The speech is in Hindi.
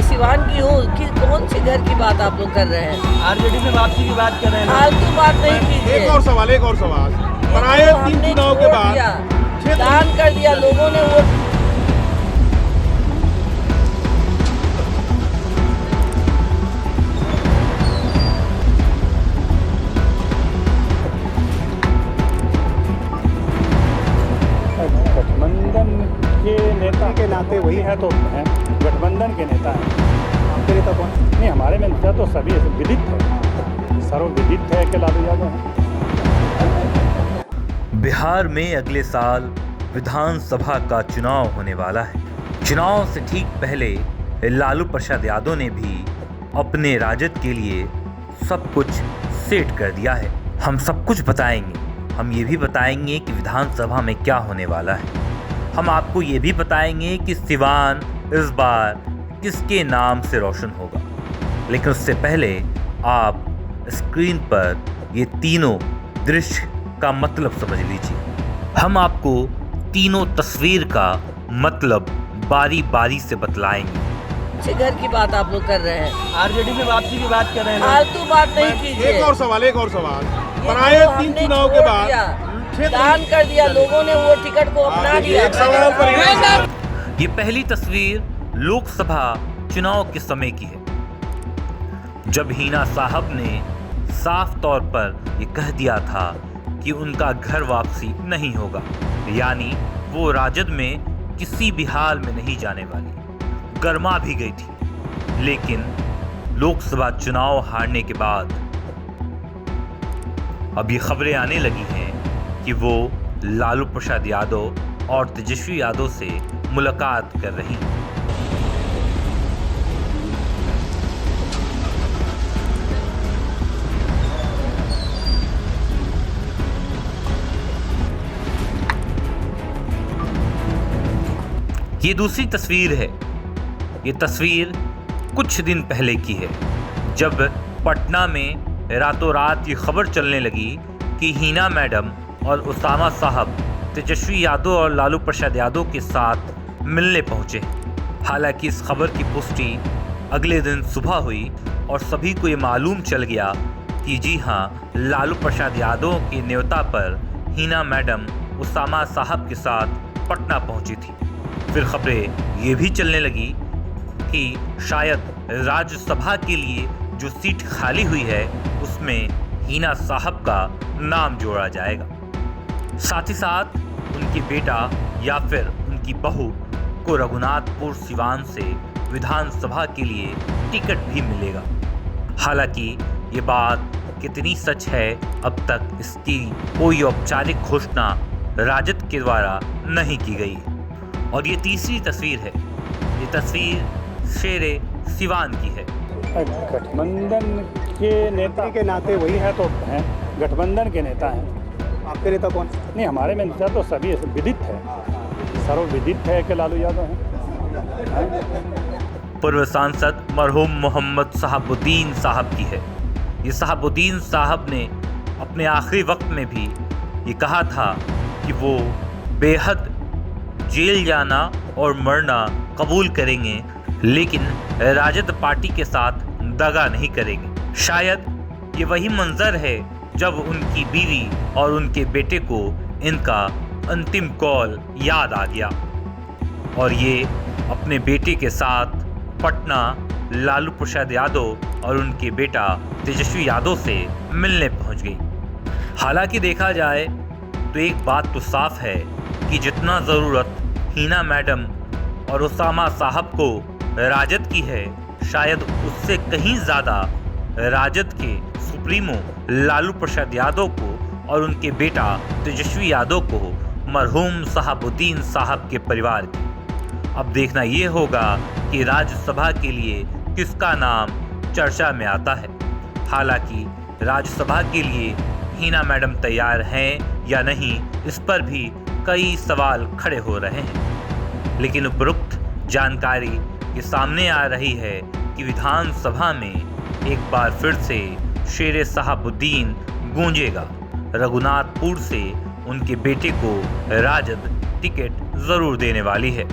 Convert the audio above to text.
मैं सिवान की हूँ कि कौन सी घर की बात आप लोग कर रहे हैं? आरजेडी में वापसी की बात कर रहे हैं। फालतू बात नहीं कीजिए। एक और सवाल बनाए तो 3 हमने चुनाव के छोड़ बाद दिया, दान कर दिया, लोगों ने वोट। गठबंधन के नेता के नाते वही है तो हैं, गठबंधन के नेता हैं। आपके नेता कौन? नहीं, हमारे में नेता तो सभी विदित है, सर्वविदित है कि लालू यादव हैं। बिहार में अगले साल विधानसभा का चुनाव होने वाला है। चुनाव से ठीक पहले लालू प्रसाद यादव ने भी अपने राजद के लिए सब कुछ सेट कर दिया है। हम सब कुछ बताएंगे। हम ये भी बताएंगे कि विधानसभा में क्या होने वाला है। हम आपको ये भी बताएंगे कि सिवान इस बार किसके नाम से रोशन होगा। लेकिन उससे पहले आप स्क्रीन पर ये तीनों दृश्य का मतलब समझ लीजिए। हम आपको तीनों तस्वीर का मतलब बारी बारी से बतलाएंगे। अच्छे घर की बात आप लोग कर रहे हैं। आरजेडी में वापसी की बात कर रहे हैं। फालतू बात नहीं कीजिए। एक और सवाल बनाए 3 चुनाव के बाद दान कर दिया, लोगों ने वो टिकट को अपना लिया। एक सवाल पर ये पहली तस्वीर लोकसभा चुनाव के समय की है, जब हिना साहब ने साफ तौर पर ये कह दिया था कि उनका घर वापसी नहीं होगा, यानी वो राजद में किसी भी हाल में नहीं जाने वाली। गर्मा भी गई थी, लेकिन लोकसभा चुनाव हारने के बाद अब ये खबरें आने लगी हैं कि वो लालू प्रसाद यादव और तेजस्वी यादव से मुलाकात कर रही हैं। ये दूसरी तस्वीर है। ये तस्वीर कुछ दिन पहले की है, जब पटना में रातों रात ये खबर चलने लगी कि हिना मैडम और उसामा साहब तेजस्वी यादव और लालू प्रसाद यादव के साथ मिलने पहुंचे। हालांकि इस खबर की पुष्टि अगले दिन सुबह हुई और सभी को ये मालूम चल गया कि जी हाँ, लालू प्रसाद यादव के न्योता पर हिना मैडम उसामा साहब के साथ पटना पहुंची थी। फिर खबरें ये भी चलने लगी कि शायद राज्यसभा के लिए जो सीट खाली हुई है उसमें हिना साहब का नाम जोड़ा जाएगा। साथ ही साथ उनके बेटा या फिर उनकी बहू को रघुनाथपुर सिवान से विधानसभा के लिए टिकट भी मिलेगा। हालांकि ये बात कितनी सच है, अब तक इसकी कोई औपचारिक घोषणा राजद के द्वारा नहीं की गई। और ये तीसरी तस्वीर है। ये तस्वीर शेरे सिवान की है। गठबंधन के नेता के नाते वही है तो हैं, गठबंधन के नेता हैं। आपके नेता कौन? नहीं, हमारे में नेता तो सभी विदित है, सर्वविदित है कि लालू यादव हैं। पूर्व सांसद मरहूम मोहम्मद शहाबुद्दीन साहब की है। ये शहाबुद्दीन साहब ने अपने आखिरी वक्त में भी ये कहा था कि वो बेहद जेल जाना और मरना कबूल करेंगे, लेकिन राजद पार्टी के साथ दगा नहीं करेंगे। शायद ये वही मंजर है जब उनकी बीवी और उनके बेटे को इनका अंतिम कॉल याद आ गया और ये अपने बेटे के साथ पटना लालू प्रसाद यादव और उनके बेटा तेजस्वी यादव से मिलने पहुंच गई। हालांकि देखा जाए तो एक बात तो साफ है कि जितना ज़रूरत हिना मैडम और उसामा साहब को राजद की है, शायद उससे कहीं ज़्यादा राजद के सुप्रीमो लालू प्रसाद यादव को और उनके बेटा तेजस्वी यादव को मरहूम शहाबुद्दीन साहब के परिवार की। अब देखना ये होगा कि राज्यसभा के लिए किसका नाम चर्चा में आता है। हालांकि राज्यसभा के लिए हिना मैडम तैयार हैं या नहीं, इस पर भी कई सवाल खड़े हो रहे हैं। लेकिन उपरोक्त जानकारी ये सामने आ रही है कि विधानसभा में एक बार फिर से शेरे शहाबुद्दीन गूंजेगा। रघुनाथपुर से उनके बेटे को राजद टिकट जरूर देने वाली है।